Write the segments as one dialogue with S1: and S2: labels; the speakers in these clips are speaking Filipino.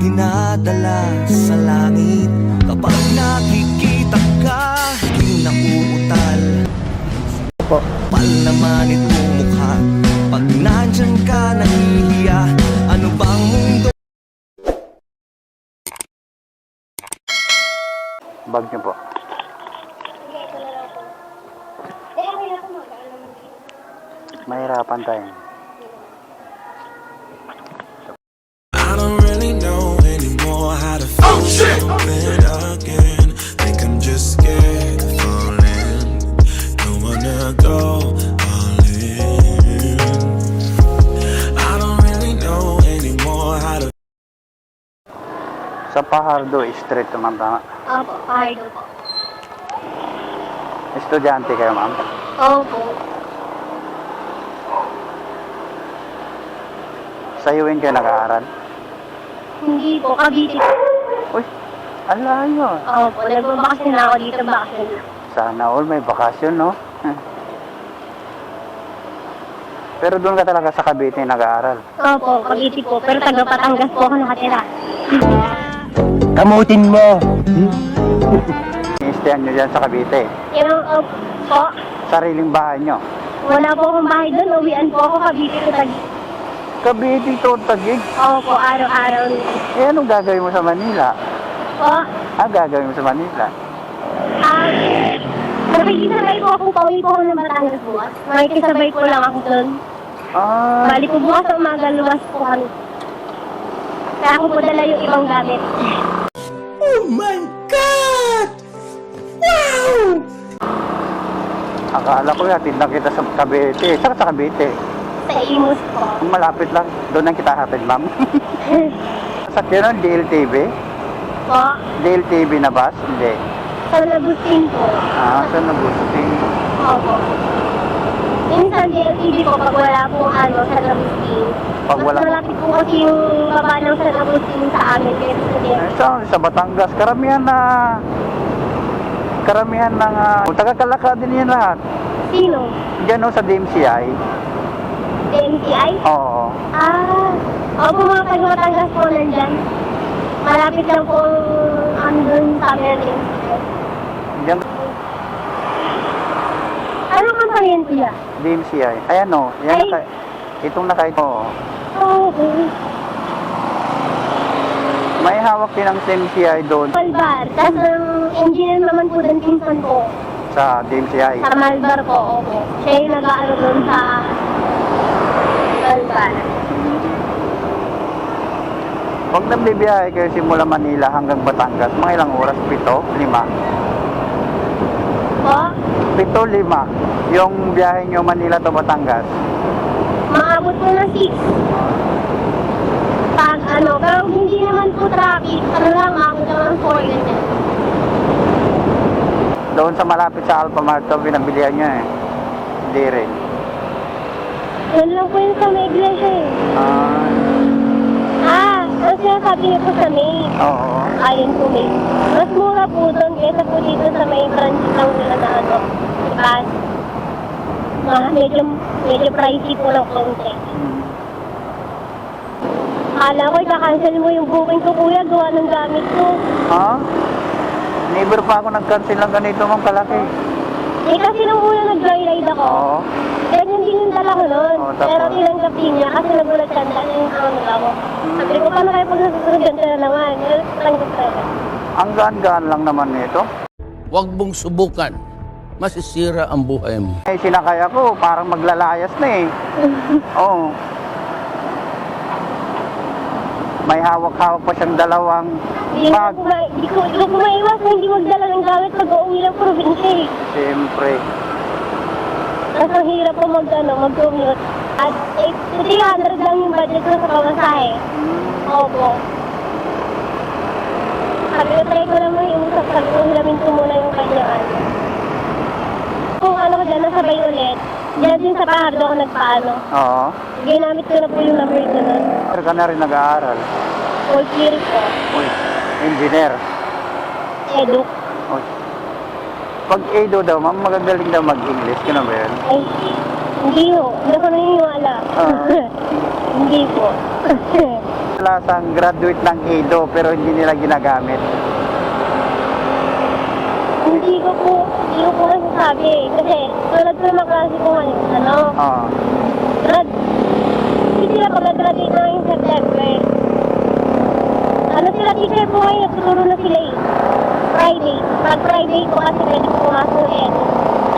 S1: dinadala sa langit. Kapag nakikita ka, di nauutal. Kapal naman itong mukha, pag nandyan ka nahihiya. Ano bang mundo?
S2: Bag niyo po. Mahirapan tayo.
S1: I don't really know anymore how to feel open again. Think I'm just scared of falling. Don't wanna go all in. I don't really know anymore how to.
S2: Sa Pahardo Street naman tama.
S3: Opo, Pahardo po.
S2: Estudyante kayo, ma'am?
S3: Opo.
S2: Sa UWin kayo nag-aaral?
S3: Hindi po, Cavite po.
S2: Uy, alayo.
S3: Opo, nagbabakasyon na ako dito, bakasyon na.
S2: Sana all may bakasyon, no? Pero doon ka talaga sa Cavite nag-aaral?
S3: Opo, Cavite po, pero taga Patangas po ako nakatira.
S4: Kamutin mo!
S2: I-stayan nyo dyan sa Cavite?
S3: Yung, po,
S2: Sariling bahay nyo?
S3: wala po akong bahay doon, uwian po ako Cavite to Taguig.
S2: Cavite to Taguig?
S3: Opo, araw-araw.
S2: Eh, anong gagawin mo sa Manila?
S3: Po,
S2: Gagawin mo sa Manila?
S3: nakikisabay po akong pauwi po ako ng Batangas bukas. Makikisabay po lang ako doon. Bali po bukas sa umaga, luwas po kami. Kaya ako po dala yung ibang gamit.
S1: Oh my God! Wow!
S2: Akala ko hatid na kita sa Cavite. Saan ka sa Cavite?
S3: Sa Imus po.
S2: Malapit lang. Doon ang kita hatid, ma'am. Sa yun, DLTV?
S3: Po,
S2: DLTV na bus? Hindi.
S3: sa Lagustin po.
S2: Sa Nabusting.
S3: Opo. Minsan DLTV po pag wala pong sa Lagustin.
S2: Pag wala-
S3: Mas malapit po kasi yung baba ng sa Lagustin sa amin kaysa sa DLTV.
S2: Sa Batangas, karamihan ng taga-Kalaka din yan lahat.
S3: Sino?
S2: Diyan sa DMCI.
S3: DMCI?
S2: Oo.
S3: Opo, mga taga-Batangas po nandyan. Malapit lang po andun sa amin ng DMCI.
S2: Diyan,
S3: Ano kampanya yan kuya?
S2: DMCI. Ayan o.
S3: Ay.
S2: Itong nakaito.
S3: Okay.
S2: May hawak din ang DMCI doon
S3: Malbar. Tapos ang engineer naman po doon pinsan ko.
S2: sa DMCI.
S3: Sa Malbar po, opo. Siya yung nag-aano doon sa Malbar.
S2: Pag nagbibiyahe kayo simula Manila hanggang Batangas, mga ilang oras? 7? 5?
S3: Po,
S2: 7, 5. Yung biyahe nyo Manila to Batangas.
S3: maabot po ng 6. Pag pero hindi naman po traffic, lang, maabot naman ng 4 ganyan.
S2: Doon sa malapit sa Alphamart to, binabilihan nyo eh. Hindi rin.
S3: Yan lang po yun sa may iglesia eh. Ang sinasabi niyo po sa May.
S2: Oo.
S3: Ayun po May. Mas mura po doon kaysa po dito sa may branch lang nila na diba? Medyo pricey po ng konti. Akala ko, ika-cancel mo yung booking ko, kuya. Gawa ng gamit ko.
S2: Never pa ako nag-cancel ng ganito mang kalaki.
S3: Kasi nung una nag-joyride ako.
S2: Oo.
S3: Ganyan din yung dala ko nun.
S2: Oo, tapos?
S3: Pero tinanggap din niya kasi nagulat siya dahil yung ako. Sabi ko, paano kayo pag nasusunod ganito na naman? Tanggap talaga.
S2: Ang gaan-gaan lang naman nito.
S4: Huwag mong subukan. Masisira ang buhay mo.
S2: Eh, sinakay ako, parang maglalayas na eh. Oo. May hawak-hawak pa siyang dalawang bag.
S3: Hindi ko maiwas na hindi magdala ng gamit pag uuwi ng probinsya eh.
S2: Siyempre.
S3: Tapos ang hirap po mag-commute. At 300 lang yung budget ko sa pamasahe. Opo. Sabi ko, try ko naman yung usap. Sabi ko, hilamin ko muna yung kanyaan. Kung ko dyan, nasabay ulit. Diyan din sa Pahardo ako nagpaano.
S2: Oo.
S3: Ginamit ko na po yung number ko nun.
S2: Pero ka na rin nag-aaral.
S3: Full clear po.
S2: Uy, engineer.
S3: Edu.
S2: Uy. Pag Edo daw, ma'am, magagaling daw mag-English. Kano ba yun?
S3: Ay, hindi ho. Hindi ko naniniwala.
S2: Oo.
S3: Hindi po.
S2: kadalasang graduate ng EDO pero hindi nila ginagamit?
S3: Hindi ko po masasabi. Kasi, tulad ko naman klase kung ano,
S2: Oo.
S3: hindi sila pag-graduate na yung September. Ano sila, teacher po ngayon, nagtuturo na sila eh. Friday. Pag Friday po kasi pwede po pumasok eh.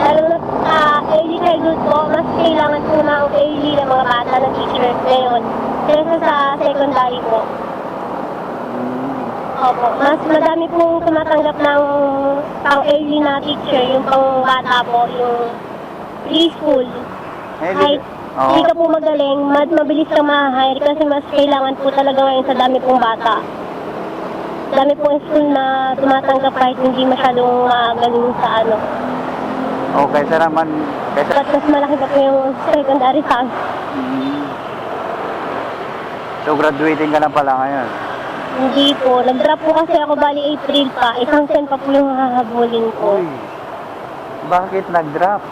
S3: Lalo na early childhood po, mas kailangan po ng early na mga bata na teacher ngayon. Kaysa sa secondary po. Opo, mas madami pong tumatanggap ng pang-early na teacher, yung pang-bata po, yung preschool. Kahit hindi ka po magaling, mabilis ka ma-hire kasi mas kailangan po talaga ngayon sa dami pong bata. Dami pong school na tumatanggap kahit hindi masyadong magaling sa ano.
S2: Okay, sa naman...
S3: But mas malaki pa po yung secondary sa amin.
S2: So, graduating ka na pala ngayon?
S3: Hindi po. Nag-drop po kasi ako bali April pa. Isang sen pa po yung hahabulin ko.
S2: Uy, bakit nag-drop?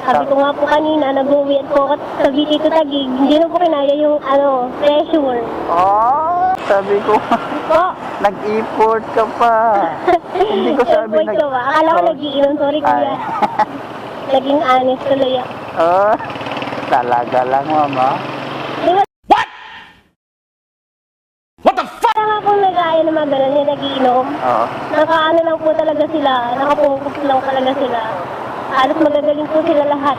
S3: Sabi ko nga po kanina, nag-uwi po ako sa BT to Taguig. Hindi na po kinaya yung pressure.
S2: Oh, sabi ko,
S3: Po.
S2: nag-import ka pa. Hindi ko sabi
S3: Nag-import ka ba? Akala ko nag-iinom. Sorry kuya. Naging honest tuloy ako.
S2: Oh, talaga lang, mama.
S3: Di ba? What the fuck? Kaya nga po nag-aaya na mga ganun yung nag-iinom.
S2: Oo.
S3: Nakaano lang po talaga sila. Nakapungkos lang talaga sila. Halos magagaling po sila lahat.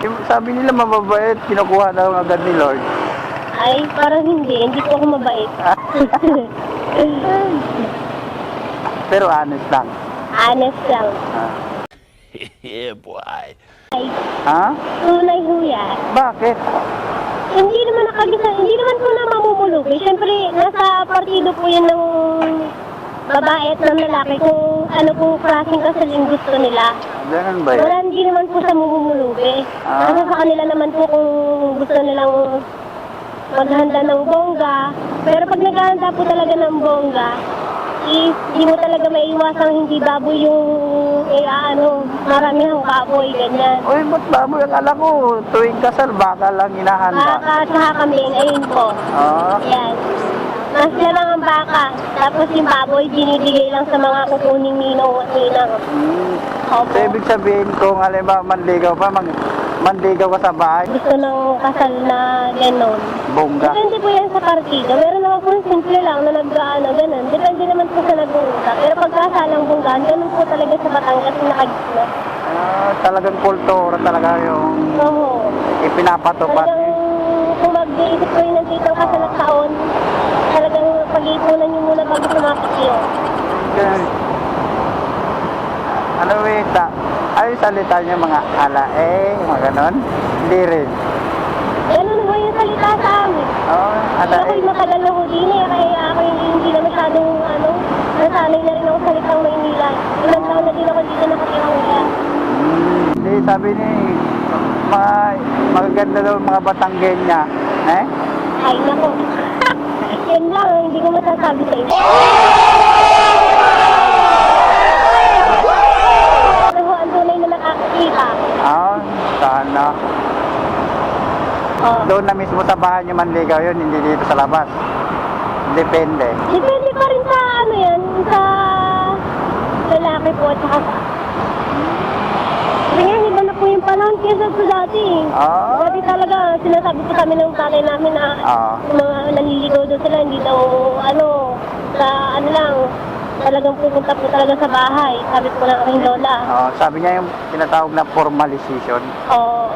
S2: Yung sabi nila mababait, kinukuha daw agad ni Lord.
S3: Ay, parang hindi. Hindi po ako mabait.
S2: Pero honest lang.
S3: Honest lang.
S4: Yeah, boy.
S3: Ay,
S2: Ha?
S3: tunay ho yan.
S2: Bakit?
S3: Hindi naman nakagisa, hindi naman po na mamumulubi. Siyempre, nasa partido po yan ng babae at ng lalaki kung ano pong klaseng kasaling gusto nila.
S2: Ganun ba
S3: Wala,
S2: yun?
S3: hindi naman po sa mamumulubi. Nasa sa kanila naman po kung gusto nilang maghanda ng bongga. Pero pag naghahanda po talaga ng bongga, hindi mo talaga maiwasang hindi baboy yung maramihang baboy, ganyan.
S2: Uy, ba't baboy? Akala ko, tuwing kasal, baka lang hinahanda.
S3: Baka at kambing, ayun po.
S2: Oo.
S3: Yan. Mas lang ang baka. Tapos yung baboy, binibigay lang sa mga kukuning ninong at ninang. Opo.
S2: So, ibig sabihin kung halimbawa manligaw pa, manligaw ka sa bahay,
S3: Gusto ng kasal na gano'n.
S2: bongga.
S3: Depende po yan sa partido. Meron naman po simple lang na gano'n. Depende naman po sa nag-uusap. Pero pagkasalang bonggaan, gano'n po talaga sa Batangas na nakagitna.
S2: Talagang kultura talaga yung
S3: Oo.
S2: ipinapatupad.
S3: Talagang kung mag-iisip ko yun ng titang kasal na taon, talagang pag-iipunan nyo muna bago sumapit yun.
S2: Ano ay salita niyo mga alae, mga ganon? Hindi rin.
S3: Ganun ho yung salita sa amin.
S2: Oo, alae.
S3: Ako'y matagal na ho din eh, kaya ako hindi na masyadong nasanay na rin ako salitang Maynila. Ilang taon na din ako dito nakatira ngayon.
S2: Hindi, sabi ni magaganda daw mga Batanggenya. Eh?
S3: Ay, nako. Yan lang, hindi ko masasabi sa inyo. Ano ho, ang tunay na nakakakita.
S2: Sana.
S3: Oh.
S2: Doon na mismo sa bahay niyo manligaw yun, hindi dito sa labas. Depende.
S3: Depende pa rin sa ano yan, sa lalaki po at saka sa... Kaya iba na po yung panahon kesa sa dati. Dati talaga, sinasabi po kami ng tatay namin na mga nanliligaw doon sila, hindi daw lang, talagang pupunta po talaga sa bahay. Sabi po ng aking lola.
S2: Sabi niya yung tinatawag na formalization.
S3: Oo.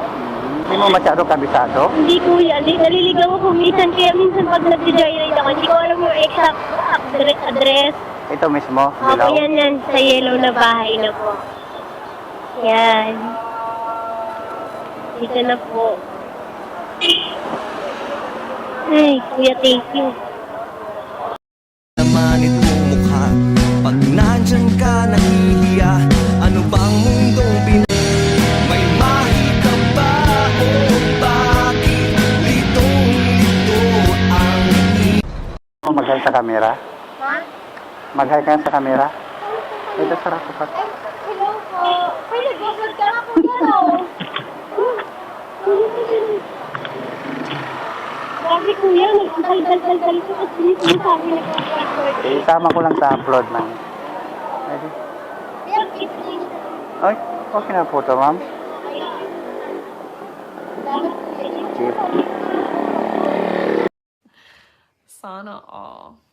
S2: Hindi mo masyado kabisado?
S3: Hindi kuya, naliligaw ako minsan, kaya minsan pag nag-joyride ako, hindi ko alam yung exact address.
S2: Ito mismo,
S3: Opo,
S2: Dilaw.
S3: yan, sa yellow na bahay na po. Yan. Dito na po. Ay, kuya, thank you.
S5: Naman itong mukha, pag nandyan ka nahihiya, ano bang mundong may mahika ba o bakit litong-lito ang
S2: Mag-hi sa camera?
S3: Ha?
S2: Mag-hi ka sa camera? Ito sarap ko pa.
S3: Hello po. Ay, nag-vlog ka na po yan, oh. kuya, nagdal-dal-dal ko at hindi ko sabi na
S2: Isama ko lang sa upload na. Ready? Ay, okay na po ito, ma'am. Chip.
S6: Sana all.